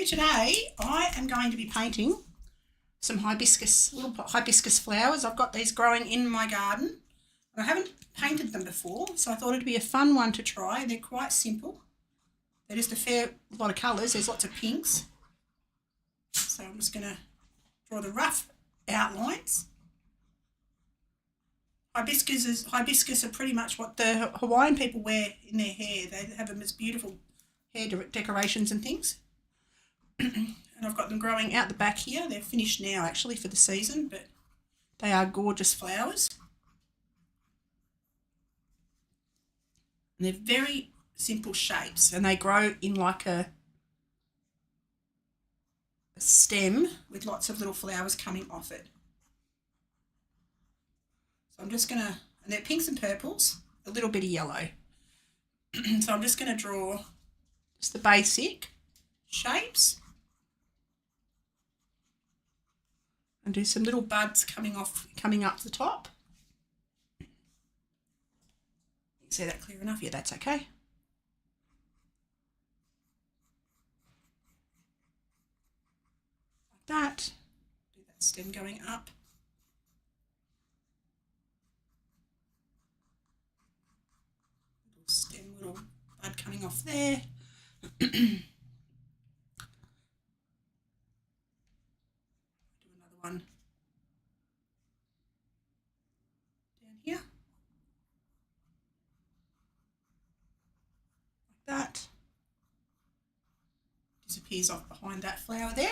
today I am going to be painting some hibiscus, little hibiscus flowers. I've got these growing in my garden. I haven't painted them before, so I thought it'd be a fun one to try. They're quite simple. They're just a fair lot of colours. There's lots of pinks. So I'm just going to draw the rough outlines. Hibiscus are pretty much what the Hawaiian people wear in their hair. They have them as beautiful hair decorations and things. And I've got them growing out the back here. They're finished now actually for the season, but they are gorgeous flowers. And they're very simple shapes, and they grow in like a stem with lots of little flowers coming off it. So I'm just going to, and they're pinks and purples, a little bit of yellow. So I'm just going to draw just the basic shapes and do some little buds coming up the top. You can see that clear enough? Yeah, that's okay. Like that. Do that stem going up. Little stem, little bud coming off there. Do another one down here. That disappears off behind that flower there,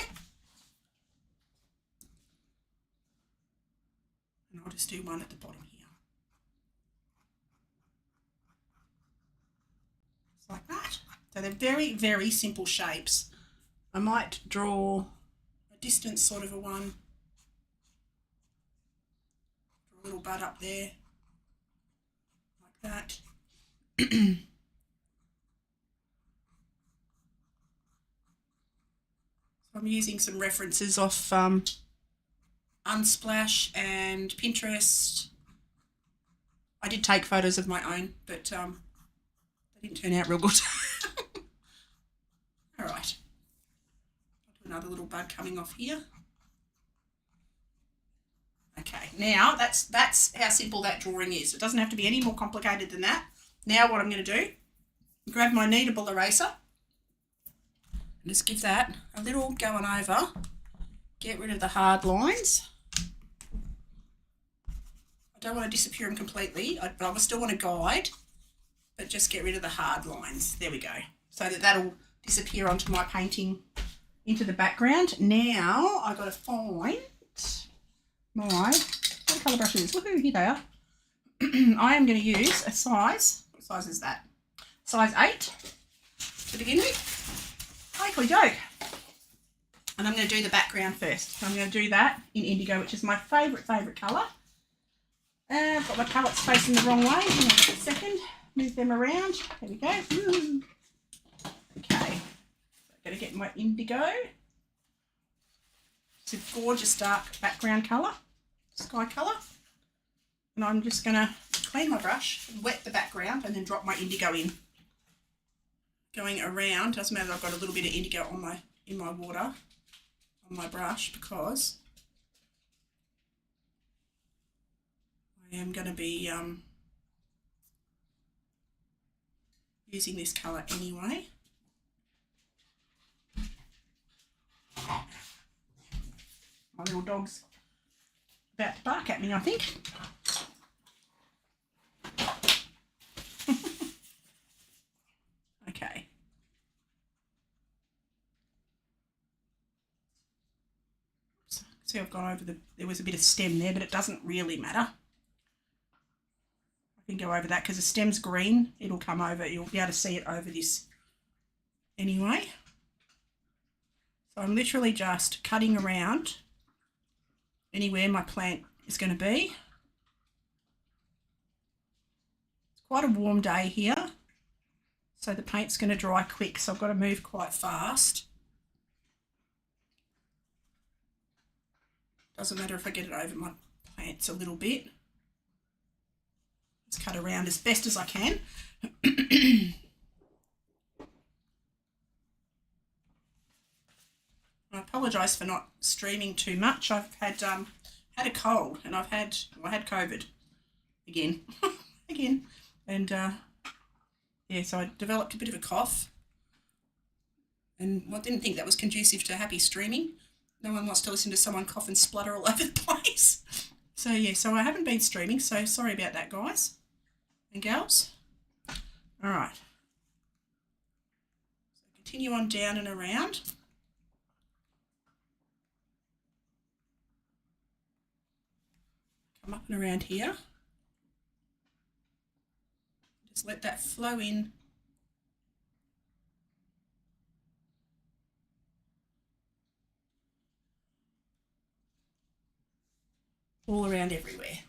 and I'll just do one at the bottom here, just like that. So they're very, very simple shapes. I might draw a distance sort of a one, draw a little bud up there like that. I'm using some references off Unsplash and Pinterest. I did take photos of my own, but they didn't turn out real good. All right. I'll do another little bud coming off here. Okay, now that's how simple that drawing is. It doesn't have to be any more complicated than that. Now what I'm going to do, grab my kneadable eraser, just give that a little going over, get rid of the hard lines. I don't want to disappear them completely, but I still want to guide, but just get rid of the hard lines. There we go. So that'll disappear onto my painting into the background. Now I've got to find my, what colour brush is this? Woohoo, here they are. I am going to use a size, what size is that? Size 8 to begin with. Oaky doke. And I'm going to do the background first. So I'm going to do that in indigo, which is my favourite colour. I've got my palettes facing the wrong way. Hang on just a second. Move them around. There we go. Ooh. Okay. So I'm going to get my indigo. It's a gorgeous dark background colour, sky colour. And I'm just going to clean my brush, wet the background, and then drop my indigo in. Going around, doesn't matter that I've got a little bit of indigo on in my water on my brush, because I am going to be using this colour anyway. My little dog's about to bark at me, I think. Okay. See, I've gone over there was a bit of stem there, but it doesn't really matter. I can go over that because the stem's green. It'll come over, you'll be able to see it over this anyway. So I'm literally just cutting around anywhere my plant is going to be. It's quite a warm day here, so the paint's going to dry quick, so I've got to move quite fast. Doesn't matter if I get it over my plants a little bit. Just cut around as best as I can. apologise for not streaming too much. I've had a cold, and I had COVID again, and yeah, so I developed a bit of a cough, and I didn't think that was conducive to happy streaming. No one wants to listen to someone cough and splutter all over the place. So yeah, so I haven't been streaming, so sorry about that, guys and gals. All right, so continue on down and around. Come up and around here. Just let that flow in. All around everywhere.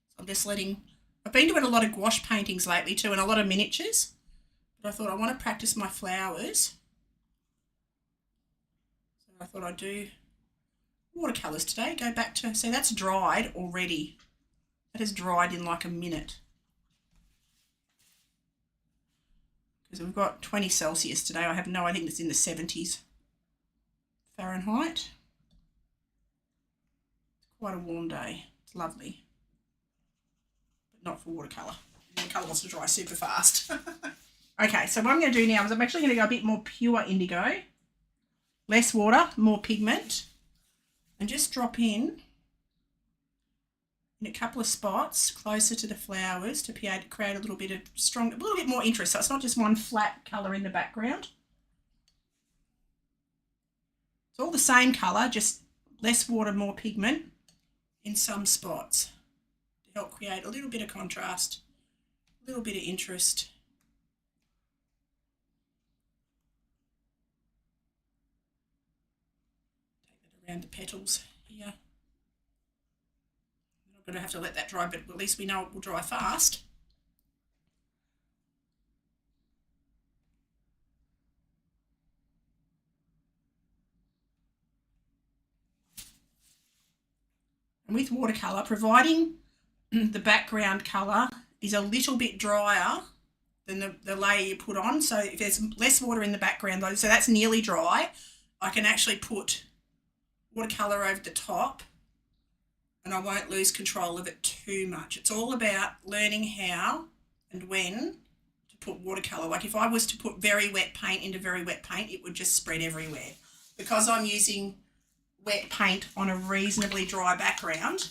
So I'm just letting, I've been doing a lot of gouache paintings lately too, and a lot of miniatures, but I thought I want to practice my flowers. So I thought I'd do watercolours today. Go back to, see, that's dried already. That has dried in like a minute. Because we've got 20 Celsius today. I think it's in the 70s Fahrenheit. Quite a warm day. It's lovely, but not for watercolour. Watercolour wants to dry super fast. Okay, so what I'm going to do now is I'm actually going to go a bit more pure indigo, less water, more pigment, and just drop in a couple of spots closer to the flowers to create a little bit of a little bit more interest. So it's not just one flat colour in the background. It's all the same colour, just less water, more pigment in some spots to help create a little bit of contrast, a little bit of interest. Take that around the petals here. I'm not going to have to let that dry, but at least we know it will dry fast. And with watercolour, providing the background colour is a little bit drier than the layer you put on, so if there's less water in the background, though, so that's nearly dry, I can actually put watercolour over the top and I won't lose control of it too much. It's all about learning how and when to put watercolour. Like if I was to put very wet paint into very wet paint, it would just spread everywhere. Because I'm using wet paint on a reasonably dry background,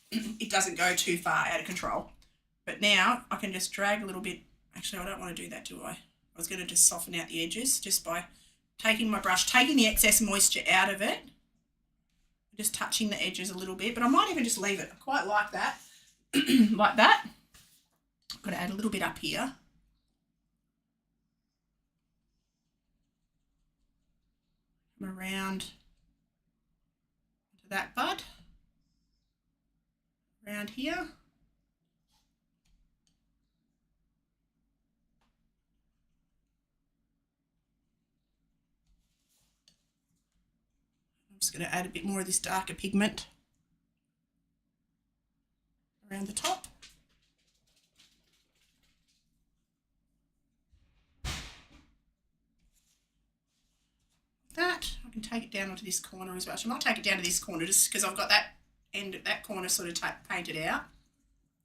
it doesn't go too far out of control. But now I can just drag a little bit. Actually, I don't want to do that, do I? I was going to just soften out the edges just by taking my brush, taking the excess moisture out of it, just touching the edges a little bit. But I might even just leave it. I quite like that. Like that. I've got to add a little bit up here. Come around to that bud. Around here. I'm just going to add a bit more of this darker pigment around the top. That, I can take it down onto this corner as well. So I might take it down to this corner just because I've got that end of that corner sort of painted out.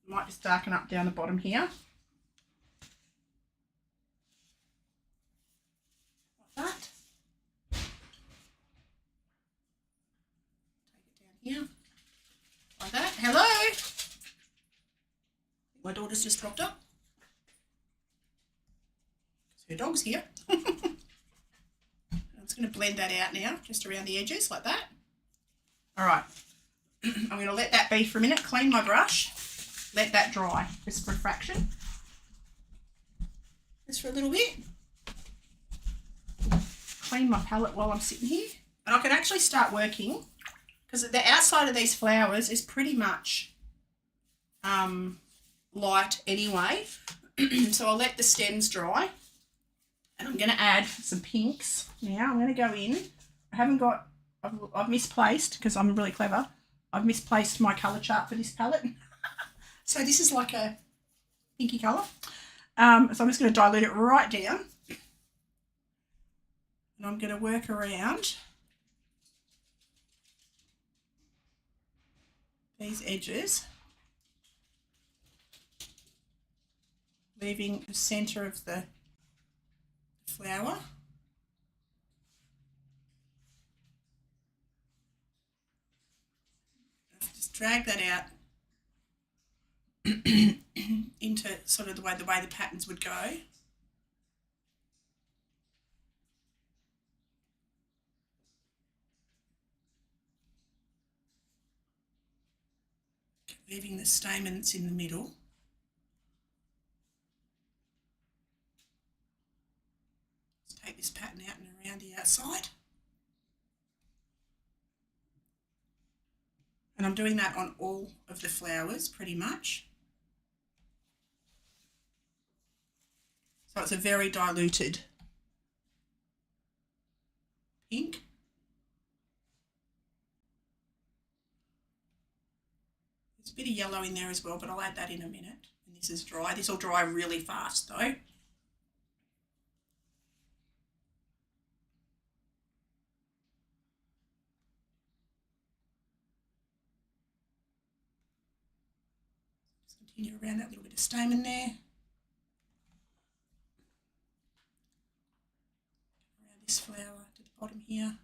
I might just darken up down the bottom here. Like that. Take it down here. Like that. Hello! My daughter's just dropped up. Her dog's here. I'm just going to blend that out now, just around the edges like that. All right. I'm going to let that be for a minute, clean my brush, let that dry just for a fraction. Just for a little bit. Clean my palette while I'm sitting here. And I can actually start working because the outside of these flowers is pretty much light anyway. So I'll let the stems dry. And I'm going to add some pinks now. I'm going to go in. I've misplaced, because I'm really clever, I've misplaced my colour chart for this palette. So this is like a pinky colour. So I'm just going to dilute it right down. And And I'm going to work around these edges, leaving the centre of the flower. Just drag that out into sort of the way the patterns would go. Leaving the stamens in the middle. Let's take this pattern out and around the outside. And I'm doing that on all of the flowers pretty much. So it's a very diluted pink. There's a bit of yellow in there as well, but I'll add that in a minute when this is dry. This will dry really fast though. Just continue around that little bit of stamen there. Around this flower to the bottom here.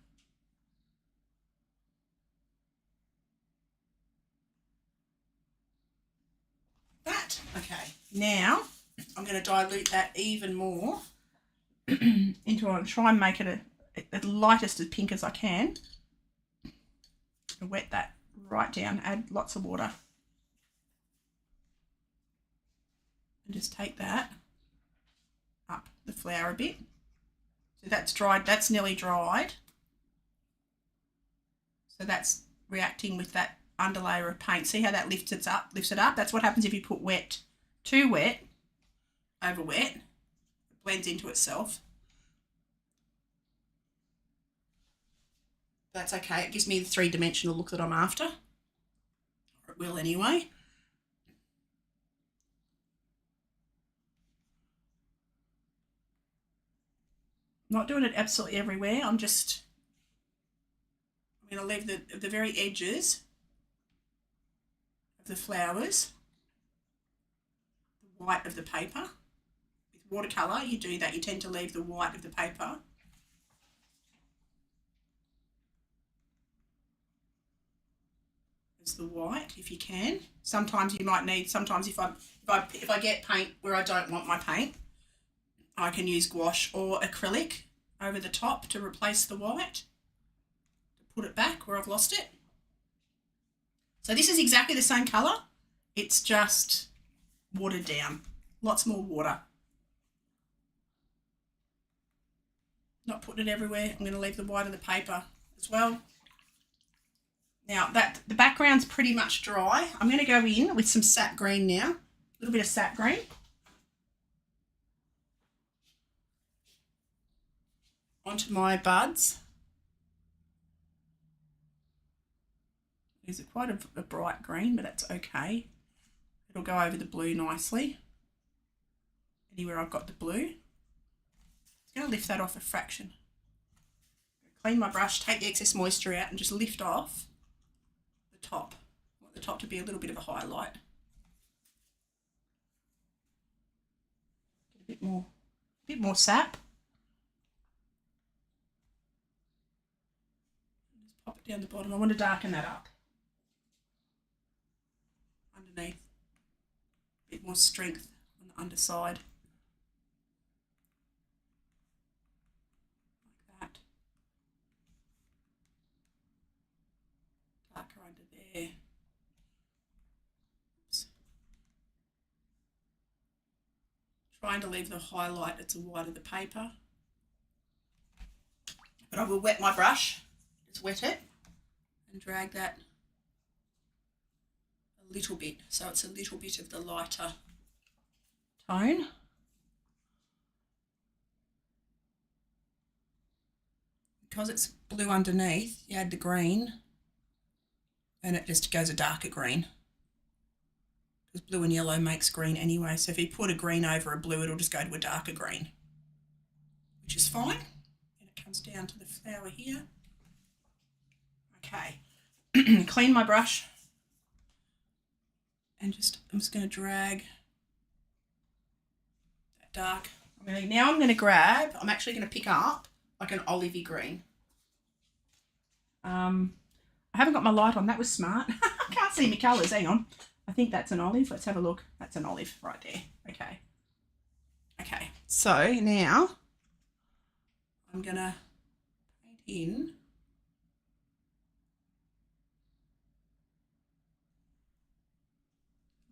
Okay, now I'm going to dilute that even more into it. Try and make it the lightest as pink as I can. And wet that right down, add lots of water. And just take that up the flower a bit. So that's dried, that's nearly dried. So that's reacting with that underlayer of paint. See how that lifts it up? That's what happens if you put wet, too wet, over wet. It blends into itself. That's okay. It gives me the three-dimensional look that I'm after. Or it will anyway. I'm not doing it absolutely everywhere. I'm going to leave the very edges of the flowers, the white of the paper. With watercolour, you do that. You tend to leave the white of the paper. As the white, if you can. Sometimes you might need. Sometimes if I get paint where I don't want my paint, I can use gouache or acrylic over the top to replace the white. Put it back where I've lost it. So this is exactly the same colour. It's just watered down. Lots more water. Not putting it everywhere. I'm going to leave the white of the paper as well. Now that the background's pretty much dry, I'm going to go in with some sap green now. A little bit of sap green. Onto my buds. These are quite a bright green, but that's okay. It'll go over the blue nicely. Anywhere I've got the blue. I'm going to lift that off a fraction. Clean my brush, take the excess moisture out and just lift off the top. I want the top to be a little bit of a highlight. Get a bit more sap. Just pop it down the bottom. I want to darken that up. Underneath. A bit more strength on the underside. Like that. Darker under there. Oops. Trying to leave the highlight at the white of the paper. But I will wet my brush. Just wet it and drag that a little bit, so it's a little bit of the lighter tone. Because it's blue underneath, you add the green and it just goes a darker green. Because blue and yellow makes green anyway, so if you put a green over a blue, it'll just go to a darker green, which is fine. And it comes down to the flower here. Okay, clean my brush and I'm just going to drag that dark. Now I'm going to grab, I'm actually going to pick up like an olivey green. I haven't got my light on, that was smart. I can't see my colours, hang on. I think that's an olive, let's have a look. That's an olive right there, okay. Okay, so now I'm going to paint in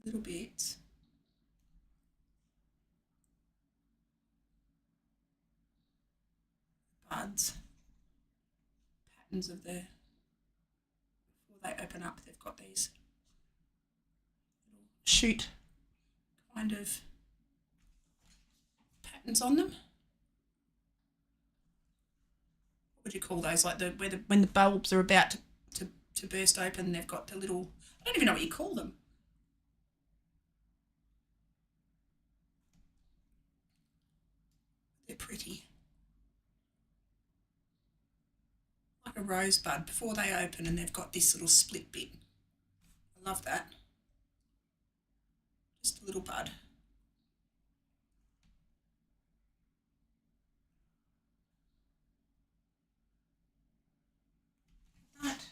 little bits. Buds, patterns of the, before they open up, they've got these little shoot kind of patterns on them. What would you call those? Like when the bulbs are about to burst open, they've got the little, I don't even know what you call them. They're pretty. Like a rosebud before they open and they've got this little split bit. I love that. Just a little bud. That.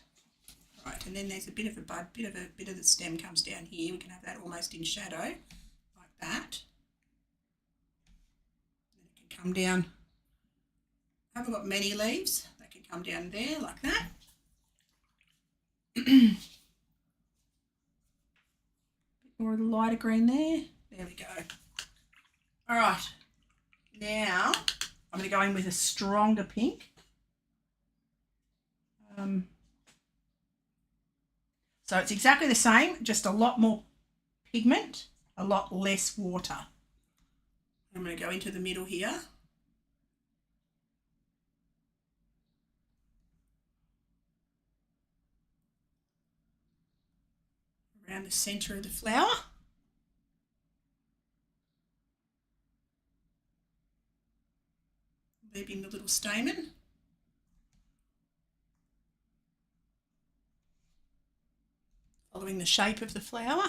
Right, and then there's a bit of a bud, bit of the stem comes down here. We can have that almost in shadow, like that. Then it can come down. I haven't got many leaves. They can come down there like that. Bit more of the lighter green there. There we go. All right. Now I'm going to go in with a stronger pink. So it's exactly the same, just a lot more pigment, a lot less water. I'm going to go into the middle here. Around the centre of the flower. Leaving the little stamen. Following the shape of the flower.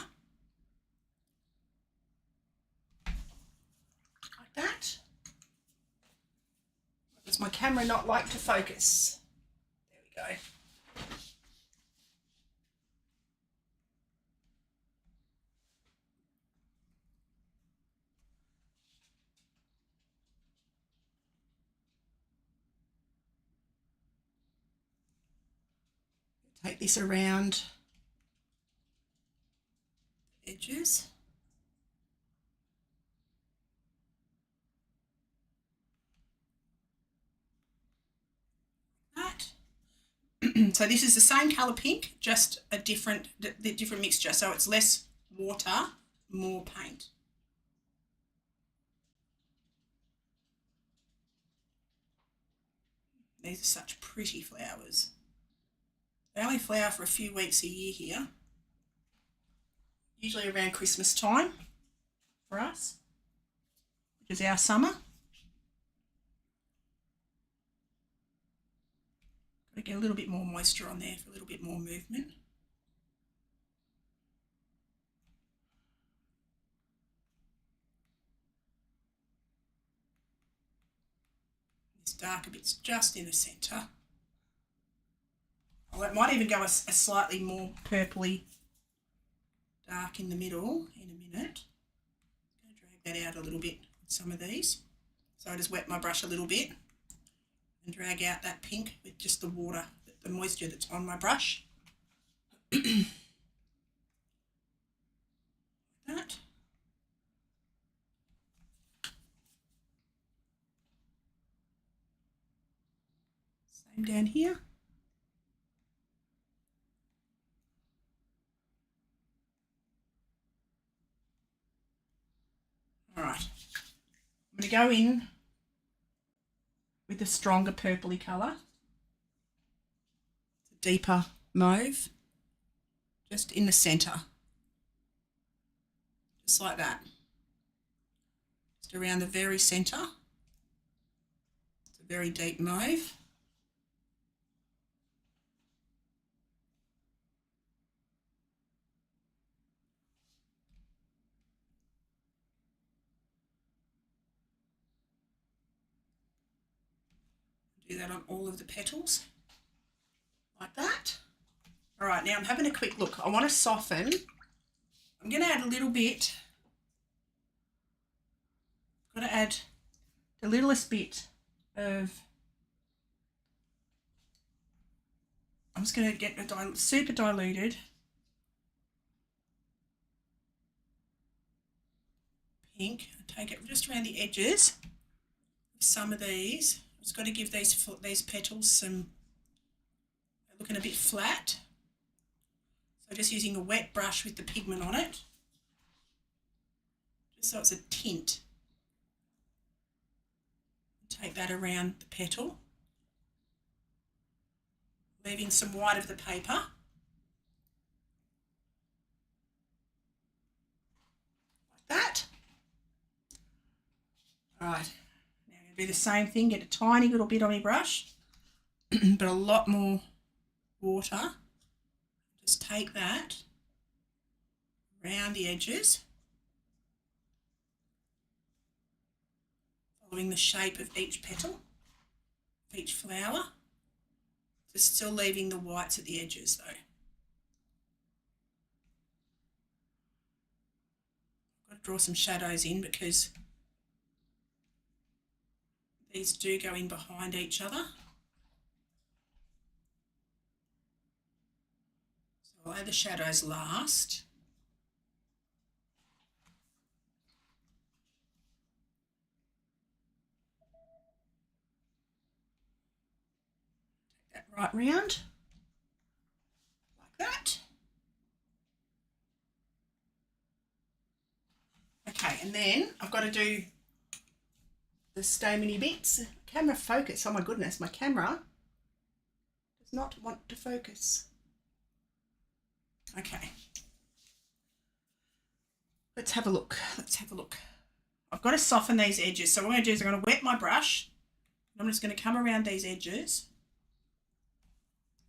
Like that. Does my camera not like to focus? There we go. Take this around the edges. That. So this is the same colour pink, just a different mixture. So it's less water, more paint. These are such pretty flowers. They only flower for a few weeks a year here. Usually around Christmas time for us, which is our summer. Got to get a little bit more moisture on there for a little bit more movement. This darker bit's just in the centre. Oh, it might even go a slightly more purpley dark in the middle in a minute. I'm going to drag that out a little bit with some of these. So I just wet my brush a little bit and drag out that pink with just the water, the moisture that's on my brush. That. Same down here. All right, I'm going to go in with a stronger purpley colour, a deeper mauve, just in the centre, just like that, just around the very centre. It's a a very deep mauve. Do that on all of the petals, like that. All right, now I'm having a quick look. I want to soften. I'm going to add a little bit. I'm going to add the littlest bit of, I'm just going to get a super diluted pink. Take it just around the edges of some of these. I've just got to give these petals some, they're looking a bit flat. So just using a wet brush with the pigment on it, just so it's a tint. Take that around the petal, leaving some white of the paper. Like that. All right, now I'm going to do the same thing, get a tiny little bit on my brush, but a lot more water. Just take that around the edges, following the shape of each petal, of each flower. Just still leaving the whites at the edges though. I've got to draw some shadows in because these do go in behind each other. So I'll add the shadows last. Take that right round, like that. Okay, and then I've got to do the stameny bits. Camera focus, oh my goodness, my camera does not want to focus. Okay, let's have a look. I've got to soften these edges. So what I'm going to do is I'm going to wet my brush. I'm just going to come around these edges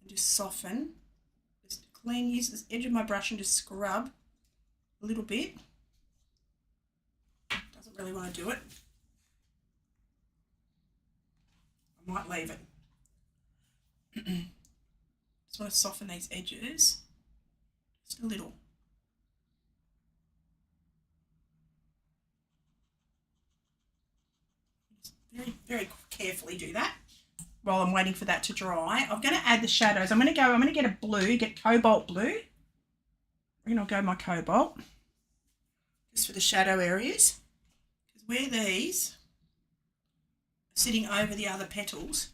and just soften. Just clean, use this edge of my brush and just scrub a little bit. Doesn't really want to do it. I might leave it. Just want to soften these edges just a little. Just very, very carefully do that while I'm waiting for that to dry. I'm going to add the shadows. I'm going to get a blue, get cobalt blue. And I'll go my cobalt just for the shadow areas. Because where these are sitting over the other petals,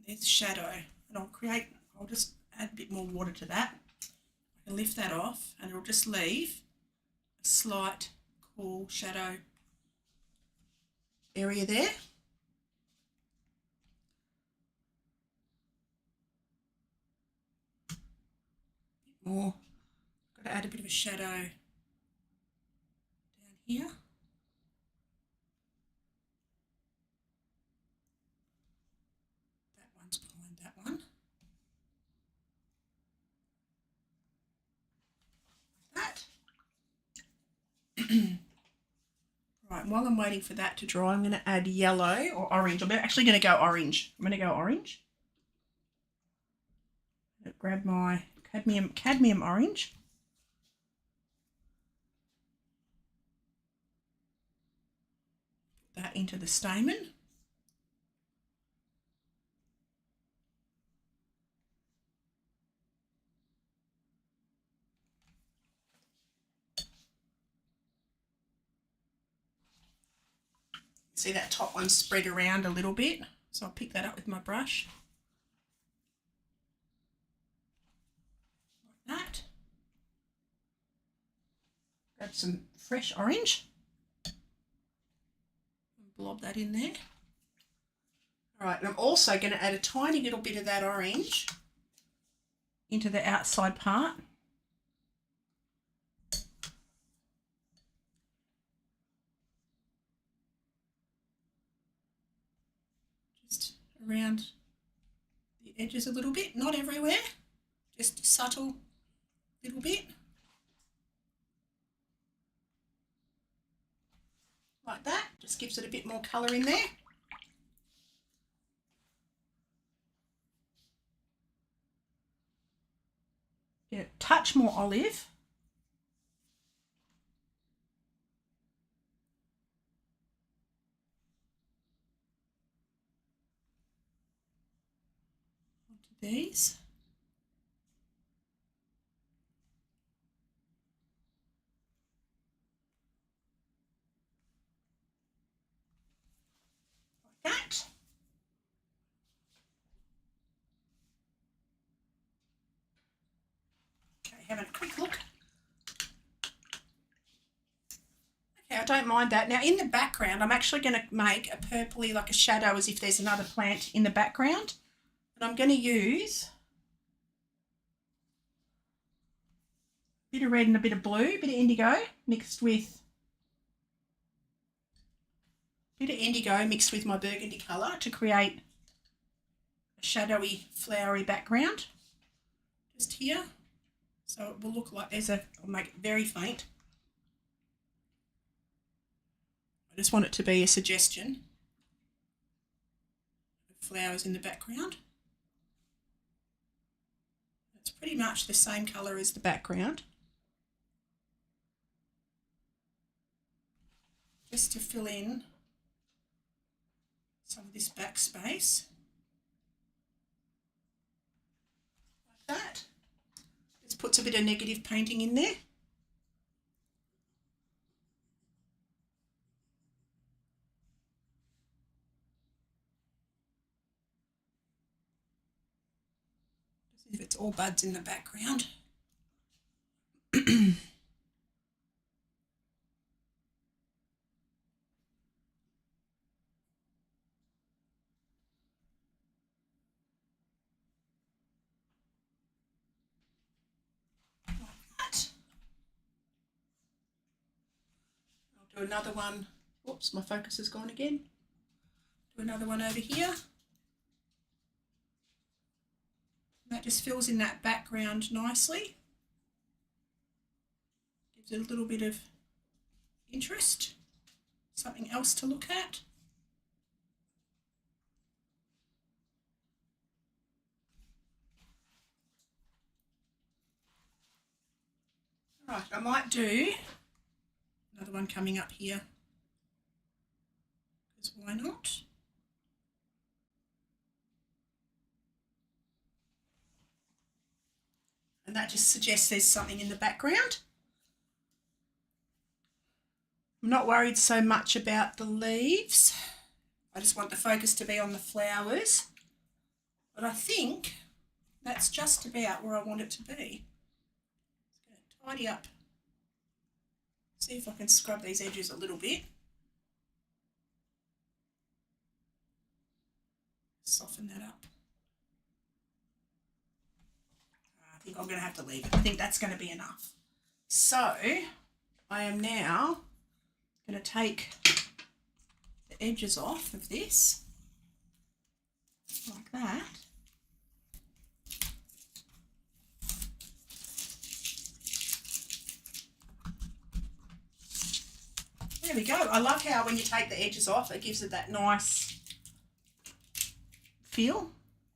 there's shadow. And I'll just add a bit more water to that. I can lift that off and it'll just leave a slight cool shadow area there. More. Got to add a bit of a shadow down here. That one's behind that one. Like that. Right, while I'm waiting for that to dry, I'm going to add yellow or orange. I'm actually going to go orange. I'm going to go orange. Grab my cadmium orange. Put that into the stamen. See that top one spread around a little bit, so I'll pick that up with my brush. Like that. Grab some fresh orange. And blob that in there. All right, and I'm also going to add a tiny little bit of that orange into the outside part. around the edges a little bit, not everywhere, just a subtle little bit. Like that, just gives it a bit more colour in there. Get a touch more olive. Onto these. Like that. Okay, having a quick look. Okay, I don't mind that. Now in the background, I'm actually going to make a purpley, like a shadow, as if there's another plant in the background. And I'm going to use a bit of red and a bit of blue, a bit of indigo mixed with my burgundy colour to create a shadowy, flowery background just here. So it will look like I'll make it very faint. I just want it to be a suggestion of flowers in the background. It's pretty much the same colour as the background. Just to fill in some of this back space. Like that. Just puts a bit of negative painting in there. Just as if it's all buds in the background. Do another one. Oops, my focus has gone again. Do another one over here. And that just fills in that background nicely. Gives it a little bit of interest. Something else to look at. Right, I might do another one coming up here, because why not? And that just suggests there's something in the background. I'm not worried so much about the leaves. I just want the focus to be on the flowers. But I think that's just about where I want it to be. Just going to tidy up. See if I can scrub these edges a little bit. Soften that up. I think I'm going to have to leave it. I think that's going to be enough. So I am now going to take the edges off of this like that. There we go. I love how when you take the edges off, it gives it that nice feel.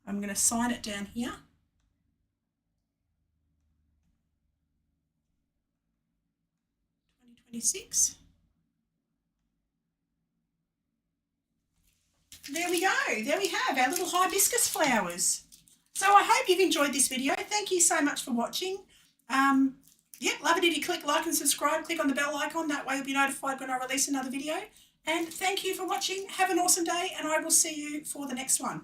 I'm going to sign it down here. '26. There we go. There we have our little hibiscus flowers. So I hope you've enjoyed this video. Thank you so much for watching. Love it if you click like and subscribe. Click on the bell icon. That way you'll be notified when I release another video. And thank you for watching. Have an awesome day, and I will see you for the next one.